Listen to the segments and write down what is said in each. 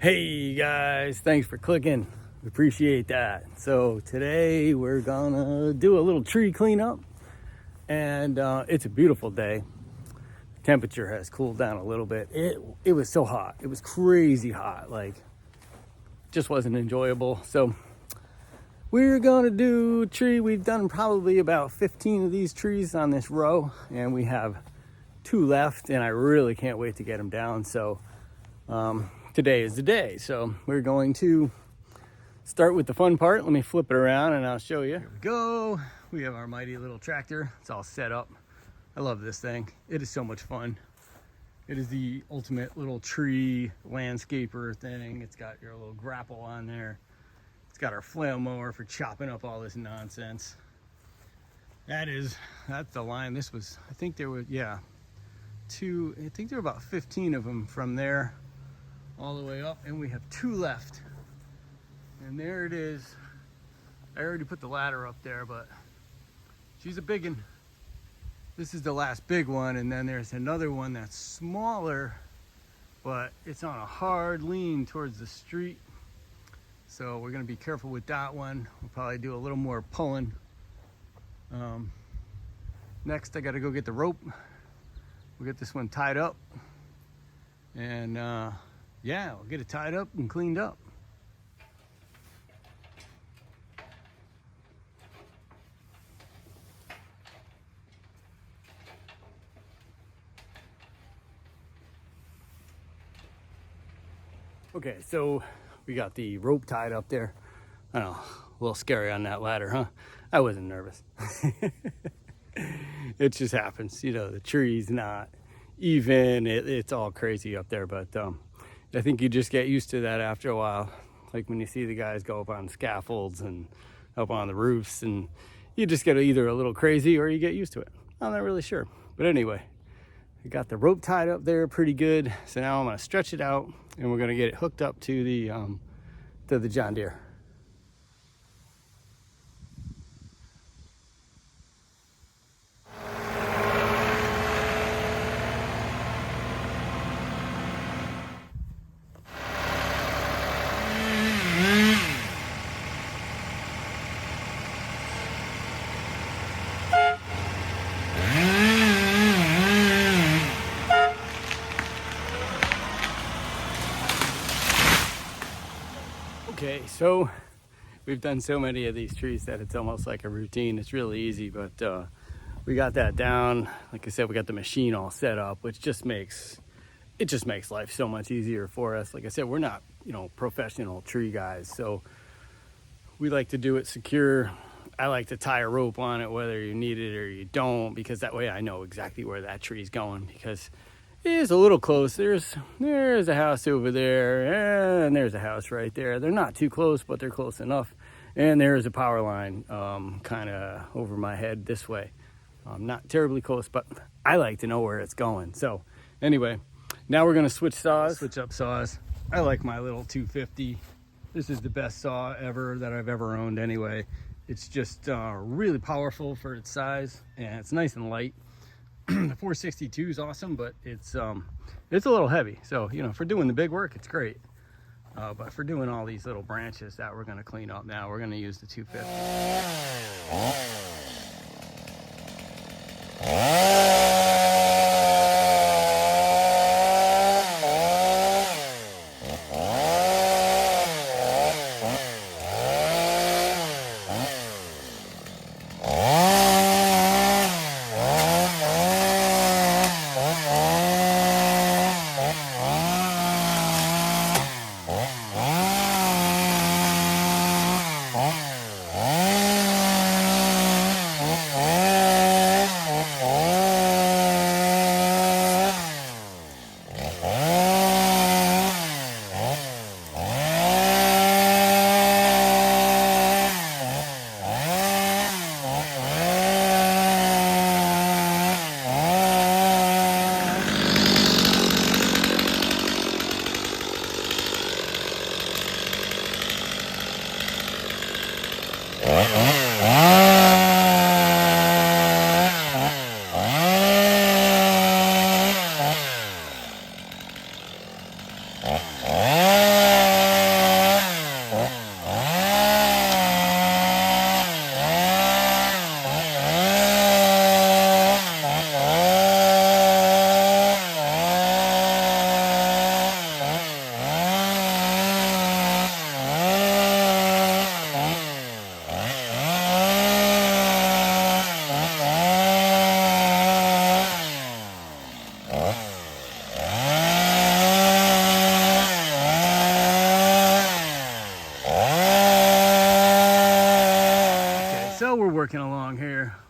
Hey guys, thanks for clicking. We appreciate that. So today we're gonna do a little tree cleanup, and it's a beautiful day. The temperature has cooled down a little bit. It was so hot. It was crazy hot. Like, just wasn't enjoyable. So we're gonna do a tree. We've done probably about 15 of these trees on this row, and we have 2 left, and I really can't wait to get them down. So today is the day. So we're going to start with the fun part. Let me flip it around and I'll show you. Here we go. We have our mighty little tractor. It's all set up. I love this thing. It is so much fun. It is the ultimate little tree landscaper thing. It's got your little grapple on there. It's got our flail mower for chopping up all this nonsense. That's the line. This was, I think there were, I think there were about 15 of them from there all the way up, and we have 2 left. And there it is. I already put the ladder up there, but she's a big one. This is the last big one, and then there's another one that's smaller, but it's on a hard lean towards the street. So we're gonna be careful with that one. We'll probably do a little more pulling. Next, I gotta go get the rope. We'll get this one tied up, and we'll get it tied up and cleaned up. Okay, so we got the rope tied up there. I know, a little scary on that ladder, huh? I wasn't nervous. It just happens, the tree's not even. It's all crazy up there, but I think you just get used to that after a while. Like when you see the guys go up on scaffolds and up on the roofs, and you just get either a little crazy or you get used to it. I'm not really sure. But anyway, I got the rope tied up there pretty good. So now I'm gonna stretch it out and we're gonna get it hooked up to the John Deere. Okay, so we've done so many of these trees that it's almost like a routine. It's really easy, but we got that down. Like I said, we got the machine all set up, which just makes life so much easier for us. Like I said, we're not, professional tree guys, so we like to do it secure. I like to tie a rope on it, whether you need it or you don't, because that way I know exactly where that tree's going, because it is a little close. There's a house over there, and there's a house right there. They're not too close, but they're close enough. And there's a power line kind of over my head this way. Not terribly close, but I like to know where it's going. So anyway, now we're gonna switch up saws. I like my little 250. This is the best saw ever that I've ever owned anyway. It's just really powerful for its size, and it's nice and light. The 462 is awesome, but it's a little heavy. So, for doing the big work, it's great. But for doing all these little branches that we're gonna clean up now, we're gonna use the 250.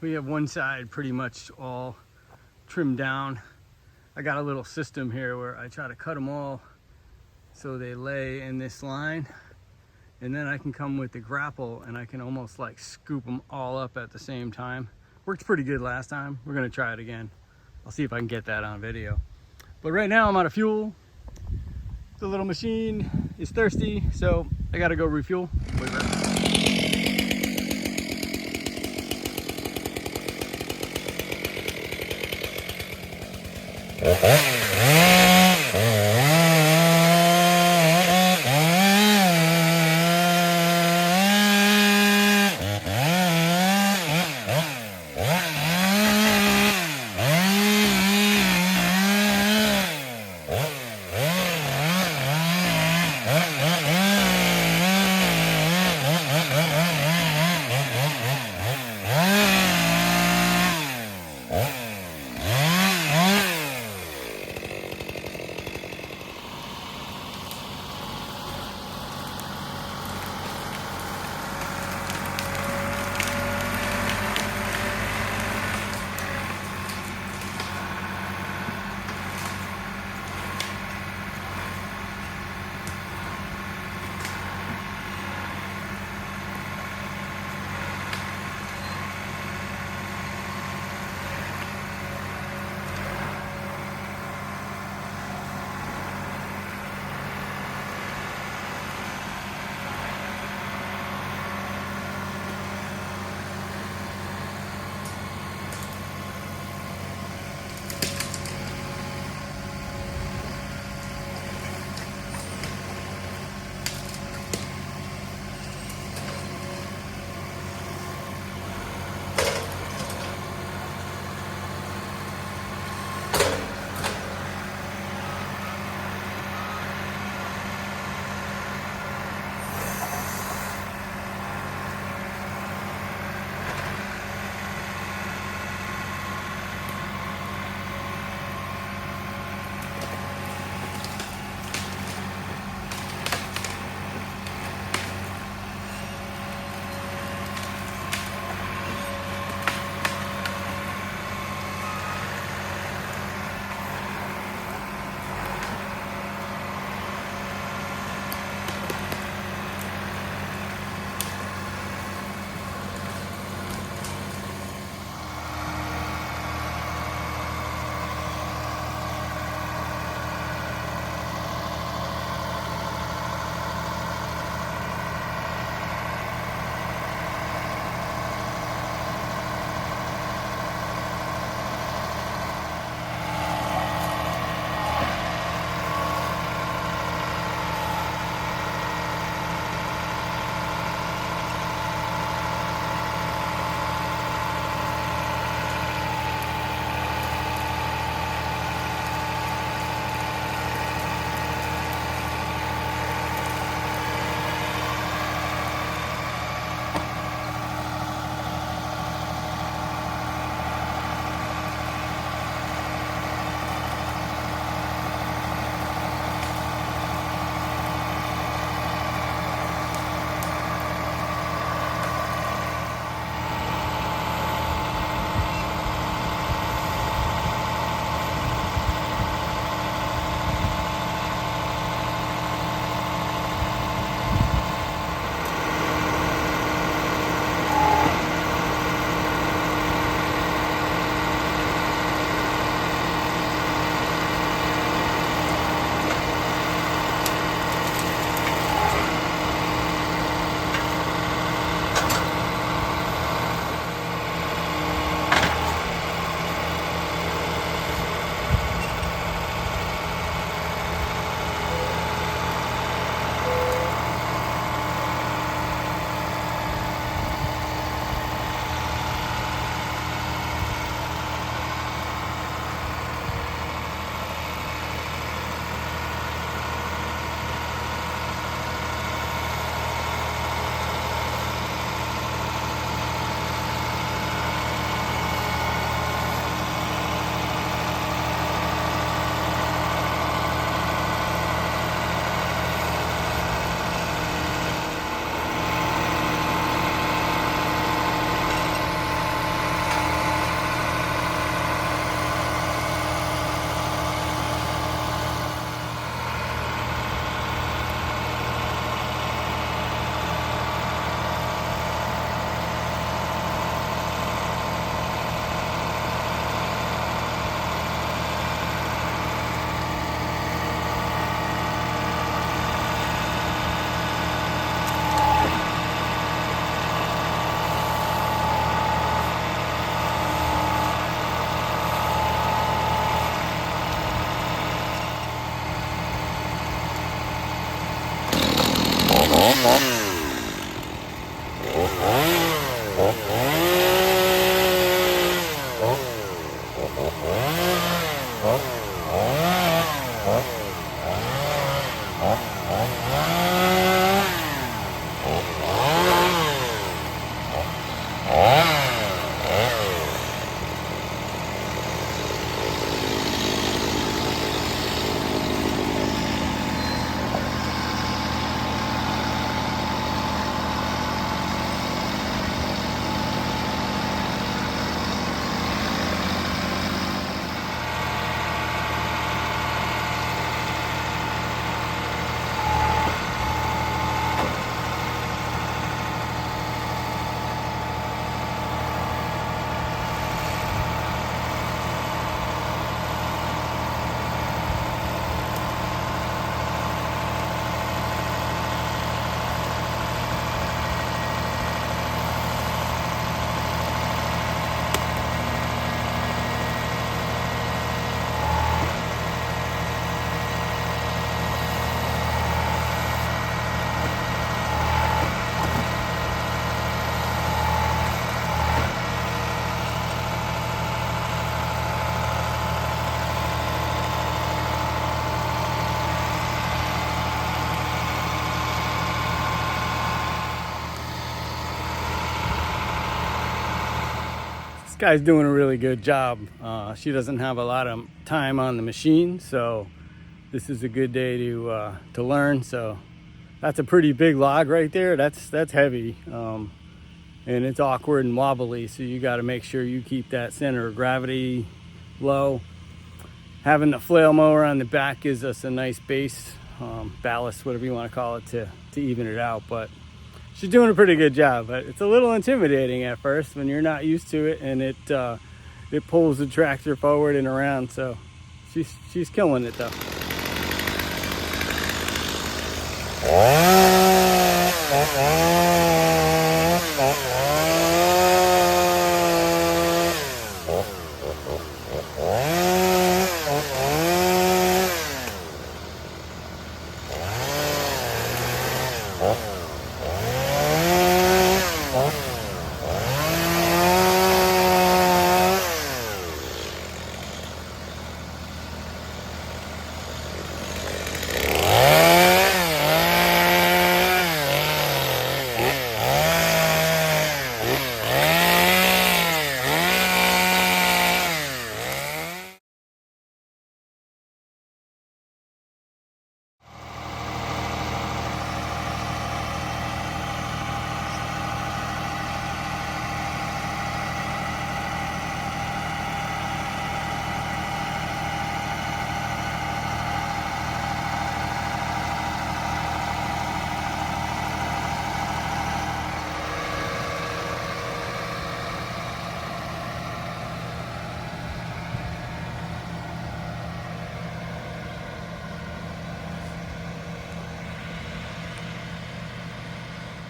we have one side pretty much all trimmed down. I got a little system here where I try to cut them all so they lay in this line, and then I can come with the grapple and I can almost like scoop them all up at the same time. Worked pretty good last time. We're gonna try it again. I'll see if I can get that on video. But right now I'm out of fuel. The little machine is thirsty, so I gotta go refuel. Wait for that. This guy's doing a really good job. She doesn't have a lot of time on the machine, so this is a good day to learn. So that's a pretty big log right there. That's heavy, and it's awkward and wobbly. So you got to make sure you keep that center of gravity low. Having the flail mower on the back gives us a nice base, ballast, whatever you want to call it, to even it out. But she's doing a pretty good job, but it's a little intimidating at first when you're not used to it, and it pulls the tractor forward and around. So she's killing it though.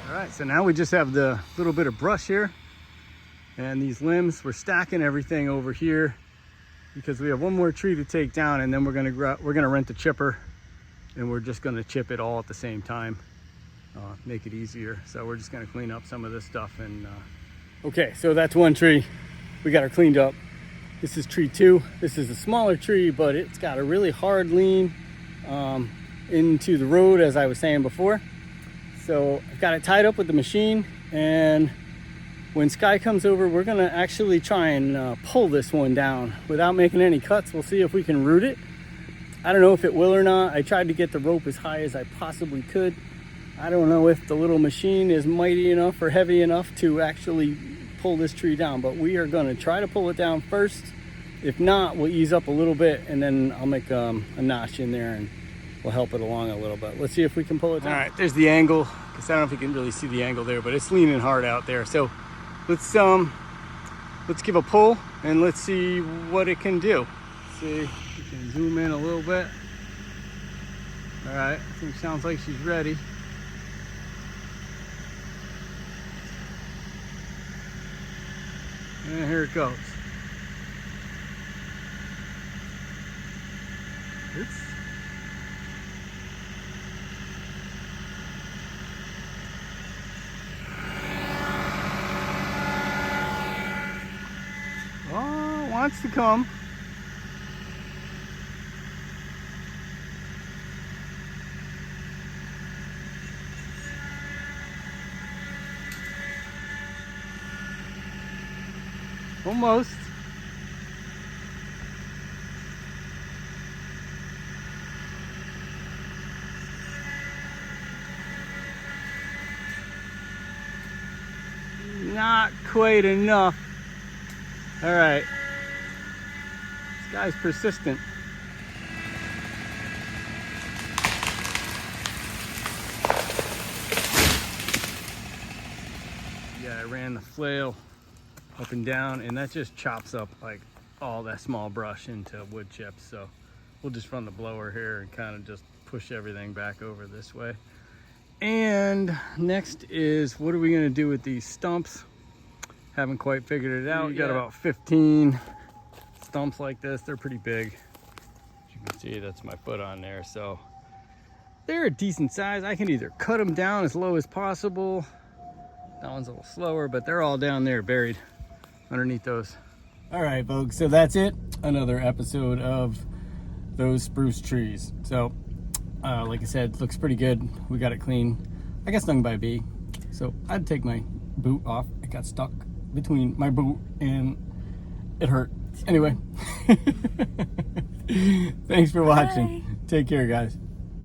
All right, so now we just have the little bit of brush here and these limbs. We're stacking everything over here because we have one more tree to take down, and then we're gonna rent the chipper, and we're just gonna chip it all at the same time, make it easier. So we're just gonna clean up some of this stuff. And okay, so that's one tree. We got her cleaned up. This is tree 2. This is a smaller tree, but it's got a really hard lean into the road, as I was saying before. So I've got it tied up with the machine, and when Sky comes over, we're gonna actually try and pull this one down without making any cuts. We'll see if we can root it. I don't know if it will or not. I tried to get the rope as high as I possibly could. I don't know if the little machine is mighty enough or heavy enough to actually pull this tree down, but we are gonna try to pull it down first. If not, we'll ease up a little bit, and then I'll make a notch in there and we'll help it along a little bit. Let's see if we can pull it down. All right, there's the angle. I don't know if you can really see the angle there, but it's leaning hard out there. So let's give a pull and let's see what it can do. Let's see, we can zoom in a little bit. All right, I think it sounds like she's ready. And here it goes. wants to come. Almost. Not quite enough. All right. This guy's persistent. Yeah, I ran the flail up and down, and that just chops up like all that small brush into wood chips. So we'll just run the blower here and kind of just push everything back over this way. And next is, what are we gonna do with these stumps? Haven't quite figured it out. You got about 15 stumps like this. They're pretty big. As you can see, that's my foot on there. So they're a decent size. I can either cut them down as low as possible. That one's a little slower, but they're all down there buried underneath those. All right, folks, so that's it. Another episode of those spruce trees. So like I said, looks pretty good. We got it clean. I got stung by a bee, so I'd take my boot off. It got stuck between my boot and it hurt. Anyway, thanks for watching. Take care, guys.